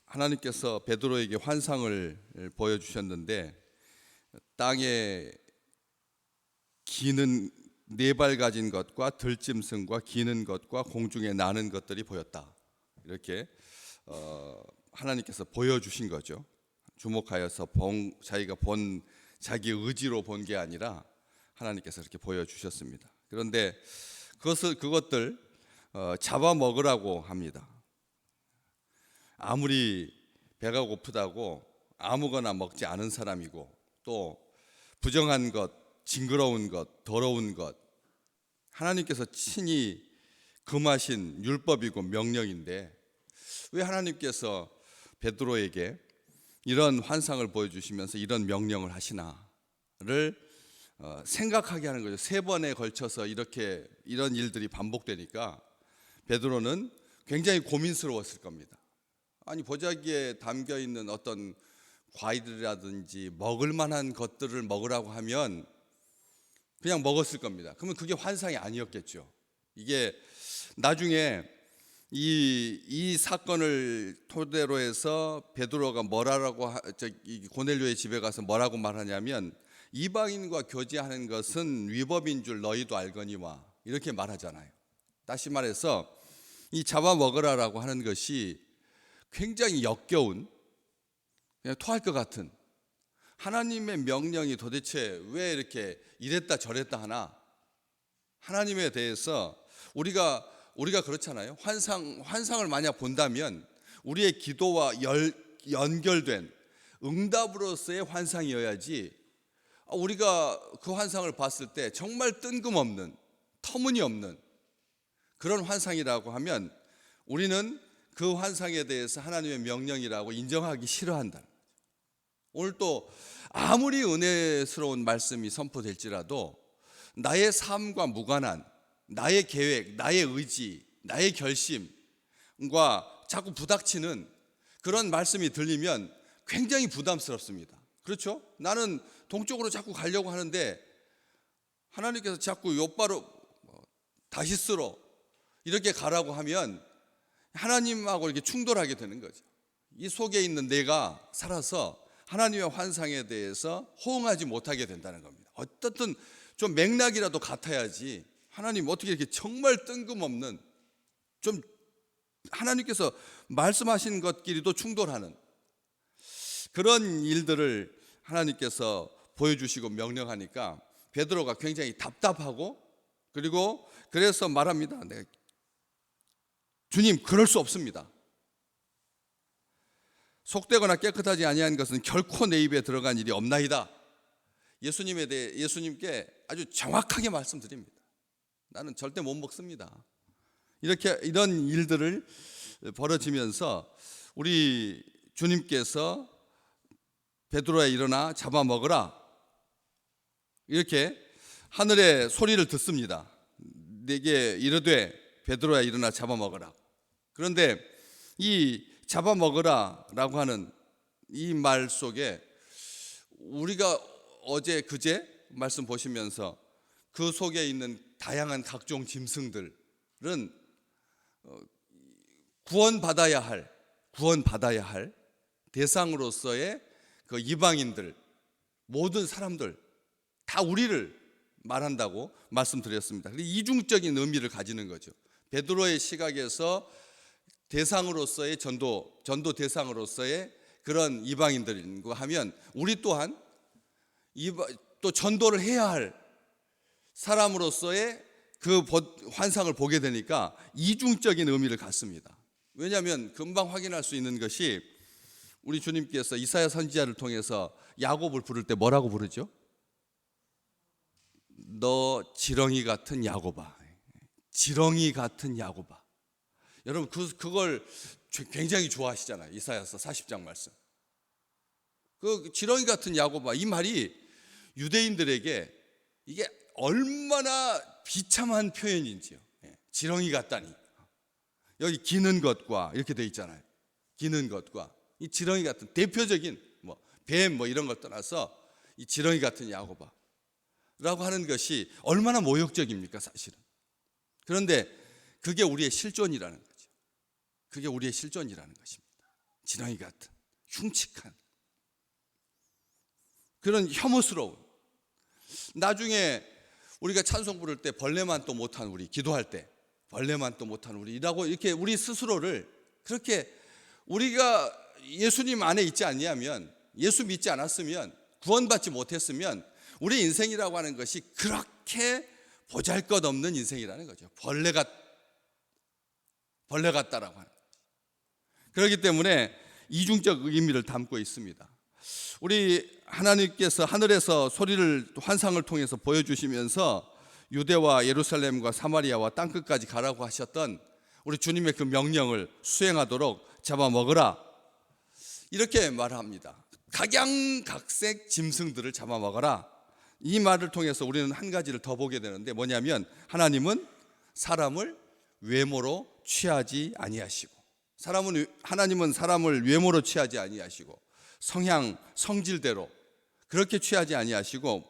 하나님께서 베드로에게 환상을 보여주셨는데 땅에 기는 네 발 가진 것과 들짐승과 기는 것과 공중에 나는 것들이 보였다. 이렇게 하나님께서 보여주신 거죠. 주목하여서 자기가 본 자기 의지로 본 게 아니라 하나님께서 이렇게 보여주셨습니다. 그런데 그것들 잡아먹으라고 합니다. 아무리 배가 고프다고 아무거나 먹지 않은 사람이고, 또 부정한 것, 징그러운 것, 더러운 것, 하나님께서 친히 금하신 율법이고 명령인데 왜 하나님께서 베드로에게 이런 환상을 보여주시면서 이런 명령을 하시나를 생각하게 하는 거죠. 3번에 걸쳐서 이런 일들이 반복되니까 베드로는 굉장히 고민스러웠을 겁니다. 아니, 보자기에 담겨 있는 어떤 과일이라든지 먹을 만한 것들을 먹으라고 하면 그냥 먹었을 겁니다. 그러면 그게 환상이 아니었겠죠. 이게 나중에 이 사건을 토대로 해서 베드로가 고넬료의 집에 가서 뭐라고 말하냐면, 이방인과 교제하는 것은 위법인 줄 너희도 알거니와, 이렇게 말하잖아요. 다시 말해서 이 잡아먹으라라고 하는 것이 굉장히 역겨운, 그냥 토할 것 같은 하나님의 명령이 도대체 왜 이렇게 이랬다 저랬다 하나. 하나님에 대해서 우리가 그렇잖아요. 환상을 만약 본다면 우리의 기도와 연결된 응답으로서의 환상이어야지, 우리가 그 환상을 봤을 때 정말 뜬금없는, 터무니없는 그런 환상이라고 하면 우리는 그 환상에 대해서 하나님의 명령이라고 인정하기 싫어한다. 오늘 또 아무리 은혜스러운 말씀이 선포될지라도 나의 삶과 무관한 나의 계획, 나의 의지, 나의 결심과 자꾸 부닥치는 그런 말씀이 들리면 굉장히 부담스럽습니다. 그렇죠? 나는 동쪽으로 자꾸 가려고 하는데 하나님께서 자꾸 옆바로 다시스로 이렇게 가라고 하면 하나님하고 이렇게 충돌하게 되는 거죠. 이 속에 있는 내가 살아서 하나님의 환상에 대해서 호응하지 못하게 된다는 겁니다. 어떻든 좀 맥락이라도 같아야지, 하나님 어떻게 이렇게 정말 뜬금없는, 좀 하나님께서 말씀하신 것끼리도 충돌하는 그런 일들을 하나님께서 보여주시고 명령하니까 베드로가 굉장히 답답하고, 그래서 말합니다. 주님, 그럴 수 없습니다. 속되거나 깨끗하지 아니한 것은 결코 내 입에 들어간 일이 없나이다. 예수님께 아주 정확하게 말씀드립니다. 나는 절대 못 먹습니다. 이런 일들을 벌어지면서 우리 주님께서 베드로야 일어나 잡아먹으라, 이렇게 하늘의 소리를 듣습니다. 내게 이르되 베드로야 일어나 잡아먹으라. 그런데 이 잡아먹으라라고 하는 이 말 속에 우리가 그제 말씀 보시면서 그 속에 있는 다양한 각종 짐승들은 구원받아야 할 대상으로서의 그 이방인들, 모든 사람들 다 우리를 말한다고 말씀드렸습니다. 이중적인 의미를 가지는 거죠. 베드로의 시각에서 대상으로서의 전도 대상으로서의 그런 이방인들인가 하면, 우리 또한 또 전도를 해야 할 사람으로서의 그 환상을 보게 되니까 이중적인 의미를 갖습니다. 왜냐하면 금방 확인할 수 있는 것이, 우리 주님께서 이사야 선지자를 통해서 야곱을 부를 때 뭐라고 부르죠? 너 지렁이 같은 야곱아. 지렁이 같은 야곱아. 여러분 그걸 굉장히 좋아하시잖아요. 이사야서 40장 말씀. 그 지렁이 같은 야곱아, 이 말이 유대인들에게 이게 얼마나 비참한 표현인지요. 지렁이 같다니. 여기 기는 것과 이렇게 돼 있잖아요. 기는 것과 이 지렁이 같은, 대표적인 뱀 이런 걸 떠나서 이 지렁이 같은 야곱아 라고 하는 것이 얼마나 모욕적입니까, 사실은. 그런데 그게 우리의 실존이라는 거죠. 그게 우리의 실존이라는 것입니다. 지렁이 같은 흉측한 그런 혐오스러운, 나중에 우리가 찬송 부를 때 벌레만 또 못한 우리, 기도할 때 벌레만 또 못한 우리라고 이렇게 우리 스스로를 그렇게, 우리가 예수님 안에 있지 않냐면, 예수 믿지 않았으면, 구원받지 못했으면 우리 인생이라고 하는 것이 그렇게 보잘것없는 인생이라는 거죠. 벌레 같다라고 하는 거죠. 그렇기 때문에 이중적 의미를 담고 있습니다. 우리 하나님께서 하늘에서 소리를, 환상을 통해서 보여주시면서 유대와 예루살렘과 사마리아와 땅끝까지 가라고 하셨던 우리 주님의 그 명령을 수행하도록 잡아먹으라, 이렇게 말합니다. 각양각색 짐승들을 잡아먹어라. 이 말을 통해서 우리는 한 가지를 더 보게 되는데, 뭐냐면 하나님은 사람을 외모로 취하지 아니하시고, 하나님은 사람을 외모로 취하지 아니하시고, 성향, 성질대로 그렇게 취하지 아니하시고,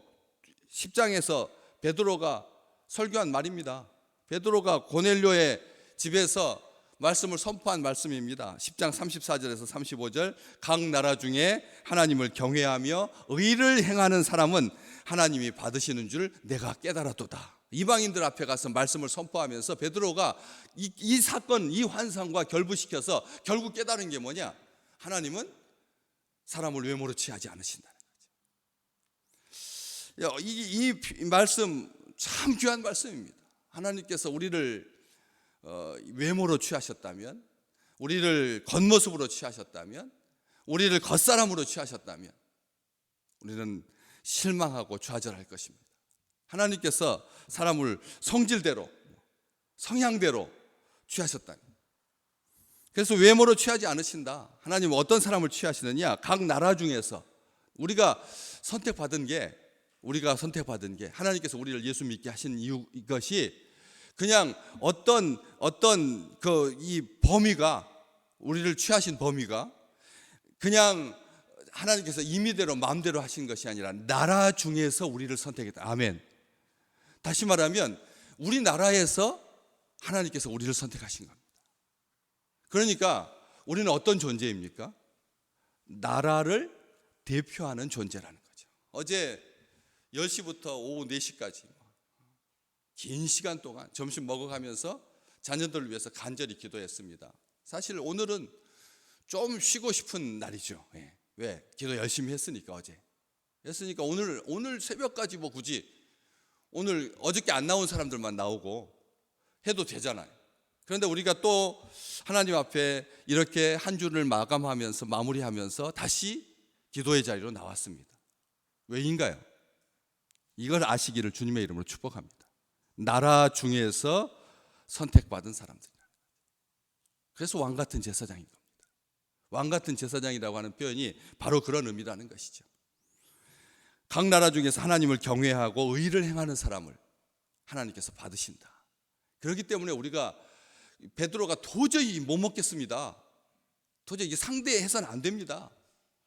10장에서 베드로가 설교한 말입니다. 베드로가 고넬료의 집에서 말씀을 선포한 말씀입니다. 10장 34절에서 35절, 각 나라 중에 하나님을 경외하며 의를 행하는 사람은 하나님이 받으시는 줄 내가 깨달았도다. 이방인들 앞에 가서 말씀을 선포하면서 베드로가 이 사건, 이 환상과 결부시켜서 결국 깨달은 게 뭐냐? 하나님은 사람을 외모로 취하지 않으신다는 거죠. 이 말씀 참 귀한 말씀입니다. 하나님께서 우리를 외모로 취하셨다면, 우리를 겉모습으로 취하셨다면, 우리를 겉사람으로 취하셨다면 우리는 실망하고 좌절할 것입니다. 하나님께서 사람을 성질대로, 성향대로 취하셨다니. 그래서 외모로 취하지 않으신다. 하나님은 어떤 사람을 취하시느냐? 각 나라 중에서 우리가 선택받은 게 하나님께서 우리를 예수 믿게 하신 이유, 이것이 그냥 어떤 이 범위가, 우리를 취하신 범위가 그냥 하나님께서 임의대로 마음대로 하신 것이 아니라 나라 중에서 우리를 선택했다. 아멘. 다시 말하면 우리나라에서 하나님께서 우리를 선택하신 겁니다. 그러니까 우리는 어떤 존재입니까? 나라를 대표하는 존재라는 거죠. 어제 10시부터 오후 4시까지 긴 시간 동안 점심 먹어가면서 자녀들을 위해서 간절히 기도했습니다. 사실 오늘은 좀 쉬고 싶은 날이죠. 왜? 기도 열심히 했으니까. 어제 했으니까 오늘 새벽까지 뭐 굳이 오늘 어저께 안 나온 사람들만 나오고 해도 되잖아요. 그런데 우리가 또 하나님 앞에 이렇게 한 주를 마감하면서, 마무리하면서 다시 기도의 자리로 나왔습니다. 왜인가요? 이걸 아시기를 주님의 이름으로 축복합니다. 나라 중에서 선택받은 사람들이다. 그래서 왕 같은 제사장인 겁니다. 왕 같은 제사장이라고 하는 표현이 바로 그런 의미라는 것이죠. 각 나라 중에서 하나님을 경외하고 의를 행하는 사람을 하나님께서 받으신다. 그렇기 때문에 우리가, 베드로가 도저히 못 먹겠습니다, 도저히 이게 상대해서는 안 됩니다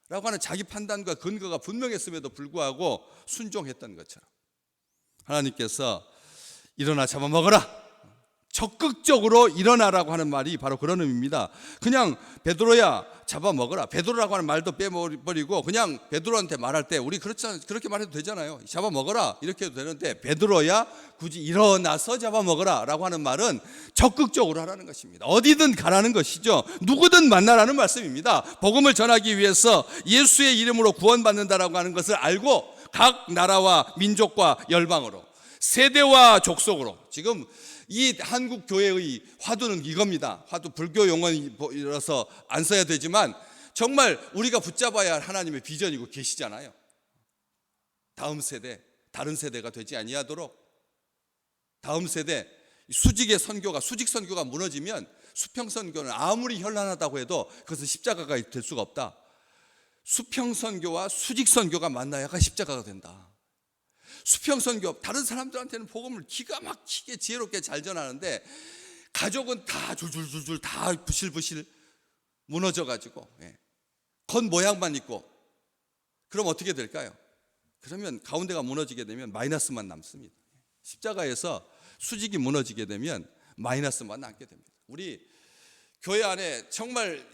라고 하는 자기 판단과 근거가 분명했음에도 불구하고 순종했던 것처럼 하나님께서 일어나 잡아먹어라, 적극적으로 일어나라고 하는 말이 바로 그런 의미입니다. 그냥 베드로야 잡아먹어라, 베드로라고 하는 말도 빼버리고 그냥 베드로한테 말할 때 우리 그렇게 말해도 되잖아요. 잡아먹어라 이렇게 해도 되는데, 베드로야 굳이 일어나서 잡아먹어라 라고 하는 말은 적극적으로 하라는 것입니다. 어디든 가라는 것이죠. 누구든 만나라는 말씀입니다. 복음을 전하기 위해서 예수의 이름으로 구원받는다라고 하는 것을 알고 각 나라와 민족과 열방으로, 세대와 족속으로, 지금 이 한국 교회의 화두는 이겁니다. 화두 불교 용어라서 안 써야 되지만 정말 우리가 붙잡아야 할 하나님의 비전이고 계시잖아요. 다음 세대, 다른 세대가 되지 아니하도록, 다음 세대 수직 선교가 무너지면 수평 선교는 아무리 현란하다고 해도 그것은 십자가가 될 수가 없다. 수평 선교와 수직 선교가 만나야가 십자가가 된다. 수평 선교, 다른 사람들한테는 복음을 기가 막히게 지혜롭게 잘 전하는데 가족은 다 줄줄줄줄 다 부실부실 무너져가지고 겉 모양만 있고, 그럼 어떻게 될까요? 그러면 가운데가 무너지게 되면 마이너스만 남습니다. 십자가에서 수직이 무너지게 되면 마이너스만 남게 됩니다. 우리 교회 안에 정말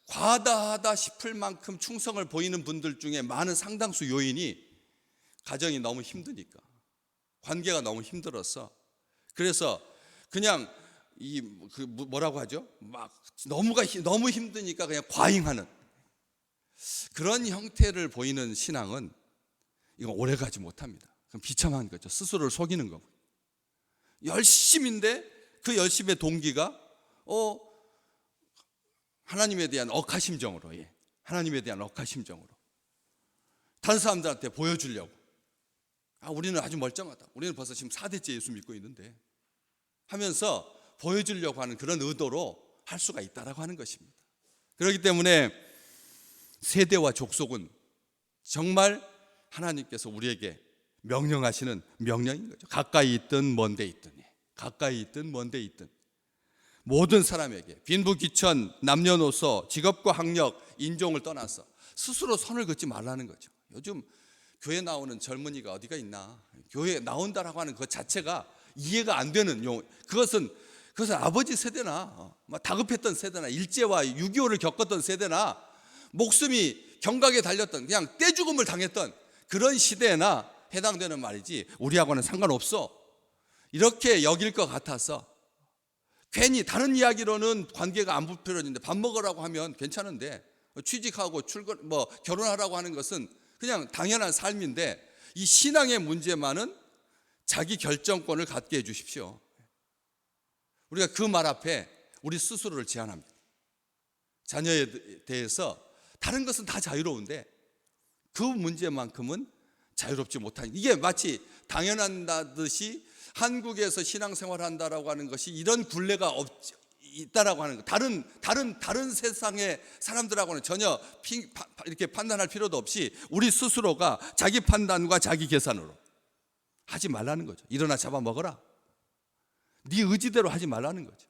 과다하다 싶을 만큼 충성을 보이는 분들 중에 많은 상당수 요인이 가정이 너무 힘드니까, 관계가 너무 힘들어서, 그래서 그냥 뭐라고 하죠? 막 너무 힘드니까 그냥 과잉하는 그런 형태를 보이는 신앙은 이건 오래가지 못합니다. 그럼 비참한 거죠. 스스로를 속이는 거고. 열심인데 그 열심의 동기가 하나님에 대한 억하심정으로, 하나님에 대한 억하심정으로 다른 사람들한테 보여주려고, 우리는 아주 멀쩡하다, 우리는 벌써 지금 4대째 예수 믿고 있는데 하면서 보여주려고 하는 그런 의도로 할 수가 있다라고 하는 것입니다. 그렇기 때문에 세대와 족속은 정말 하나님께서 우리에게 명령하시는 명령인 거죠. 가까이 있든 먼 데 있든, 가까이 있든 먼 데 있든 모든 사람에게 빈부귀천, 남녀노소, 직업과 학력, 인종을 떠나서 스스로 선을 긋지 말라는 거죠. 요즘 교회 나오는 젊은이가 어디가 있나, 교회 나온다라고 하는 것 자체가 이해가 안 되는 그것은 아버지 세대나 다급했던 세대나 일제와 6.25를 겪었던 세대나 목숨이 경각에 달렸던, 그냥 떼죽음을 당했던 그런 시대나 해당되는 말이지 우리하고는 상관없어 이렇게 여길 것 같아서, 괜히 다른 이야기로는 관계가 안 불편해지는데 밥 먹으라고 하면 괜찮은데, 취직하고 결혼하라고 하는 것은 그냥 당연한 삶인데, 이 신앙의 문제만은 자기 결정권을 갖게 해주십시오. 우리가 그 말 앞에 우리 스스로를 제한합니다. 자녀에 대해서 다른 것은 다 자유로운데 그 문제만큼은 자유롭지 못하니, 이게 마치 당연하다듯이 한국에서 신앙생활 한다라고 하는 것이 이런 굴레가 있다라고 하는 것, 다른 세상의 사람들하고는 전혀 이렇게 판단할 필요도 없이 우리 스스로가 자기 판단과 자기 계산으로 하지 말라는 거죠. 일어나 잡아먹어라, 네 의지대로 하지 말라는 거죠.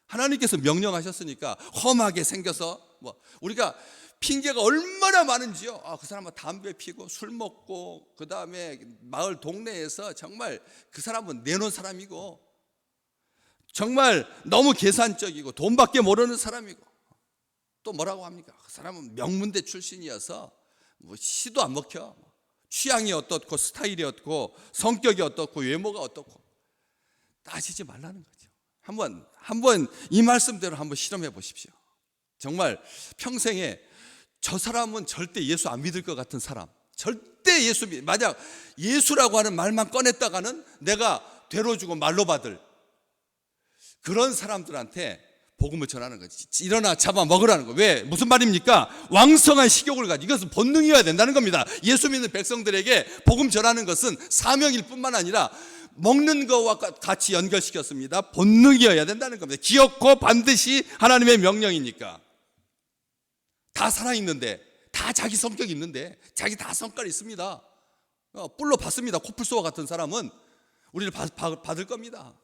하나님께서 명령하셨으니까 험하게 생겨서 우리가 핑계가 얼마나 많은지요. 그 사람은 담배 피고 술 먹고, 그 다음에 마을 동네에서 정말 그 사람은 내놓은 사람이고, 정말 너무 계산적이고 돈밖에 모르는 사람이고, 또 뭐라고 합니까? 그 사람은 명문대 출신이어서 시도 안 먹혀, 취향이 어떻고 스타일이 어떻고 성격이 어떻고 외모가 어떻고 따지지 말라는 거죠. 한번 이 말씀대로 한번 실험해 보십시오. 정말 평생에 저 사람은 절대 예수 안 믿을 것 같은 사람, 절대 만약 예수라고 하는 말만 꺼냈다가는 내가 되로 주고 말로 받을 그런 사람들한테 복음을 전하는 거지. 일어나 잡아 먹으라는 거. 왜? 무슨 말입니까? 왕성한 식욕을 가지고, 이것은 본능이어야 된다는 겁니다. 예수 믿는 백성들에게 복음 전하는 것은 사명일 뿐만 아니라 먹는 것과 같이 연결시켰습니다. 본능이어야 된다는 겁니다. 기어코 반드시 하나님의 명령이니까. 다 살아있는데, 다 자기 성격이 있는데, 자기 다 성깔이 있습니다. 뿔로 받습니다. 코뿔소와 같은 사람은 우리를 받을 겁니다.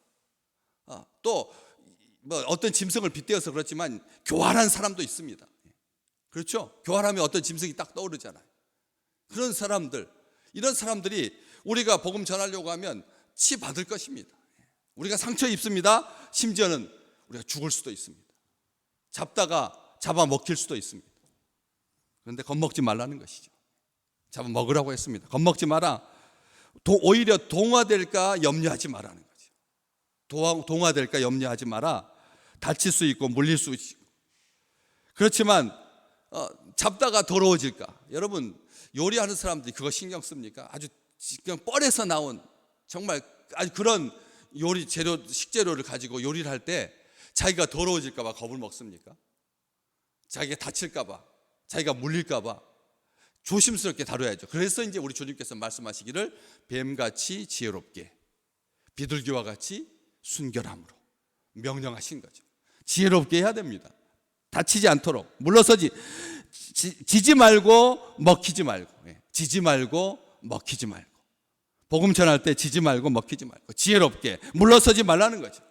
또 어떤 짐승을 빗대어서 그렇지만 교활한 사람도 있습니다. 그렇죠? 교활하면 어떤 짐승이 딱 떠오르잖아요. 그런 사람들, 이런 사람들이 우리가 복음 전하려고 하면 치 받을 것입니다. 우리가 상처 입습니다. 심지어는 우리가 죽을 수도 있습니다. 잡아 먹힐 수도 있습니다. 그런데 겁먹지 말라는 것이죠. 잡아 먹으라고 했습니다. 겁먹지 마라. 오히려 동화될까 염려하지 말라는 거죠. 동화될까 염려하지 마라. 다칠 수 있고 물릴 수 있고. 그렇지만 잡다가 더러워질까? 여러분, 요리하는 사람들이 그거 신경 씁니까? 아주 그냥 뻘에서 나온 정말 아주 그런 식재료를 가지고 요리를 할 때 자기가 더러워질까 봐 겁을 먹습니까? 자기가 다칠까 봐, 자기가 물릴까 봐 조심스럽게 다뤄야죠. 그래서 이제 우리 주님께서 말씀하시기를 뱀같이 지혜롭게, 비둘기와 같이 순결함으로 명령하신 거죠. 지혜롭게 해야 됩니다. 다치지 않도록 물러서지, 지지 말고 먹히지 말고, 지지 말고 먹히지 말고, 복음 전할 때 지지 말고 먹히지 말고 지혜롭게 물러서지 말라는 거죠.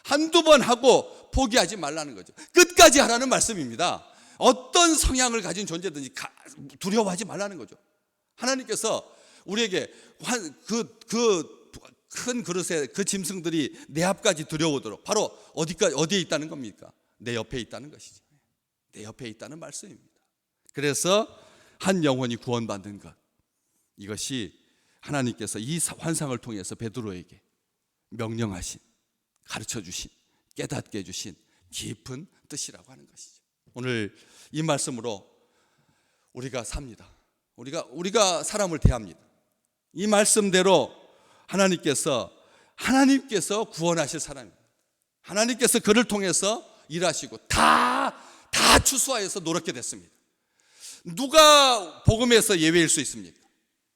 한두 번 하고 포기하지 말라는 거죠. 끝까지 하라는 말씀입니다. 어떤 성향을 가진 존재든지 두려워하지 말라는 거죠. 하나님께서 우리에게 큰 그릇에 그 짐승들이 내 앞까지 들여오도록, 바로 어디에 있다는 겁니까? 내 옆에 있다는 것이죠. 내 옆에 있다는 말씀입니다. 그래서 한 영혼이 구원받는 것, 이것이 하나님께서 이 환상을 통해서 베드로에게 명령하신, 가르쳐주신, 깨닫게 해주신 깊은 뜻이라고 하는 것이죠. 오늘 이 말씀으로 우리가 삽니다. 우리가 사람을 대합니다. 이 말씀대로 하나님께서 구원하실 사람입니다. 하나님께서 그를 통해서 일하시고 다 추수하여서 노랗게 됐습니다. 누가 복음에서 예외일 수 있습니까?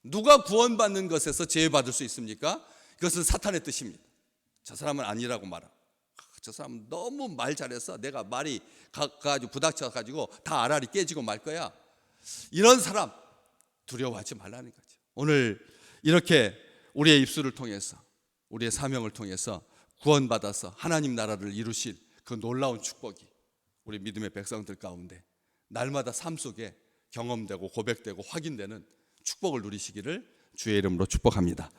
누가 구원받는 것에서 제외받을 수 있습니까? 그것은 사탄의 뜻입니다. 저 사람은 아니라고 말하고, 저 사람은 너무 말 잘해서 내가 말이 가지고 부닥쳐가지고 다 알알이 깨지고 말 거야. 이런 사람 두려워하지 말라는 거죠. 오늘 이렇게 우리의 입술을 통해서, 우리의 사명을 통해서 구원받아서 하나님 나라를 이루실 그 놀라운 축복이 우리 믿음의 백성들 가운데 날마다 삶 속에 경험되고 고백되고 확인되는 축복을 누리시기를 주의 이름으로 축복합니다.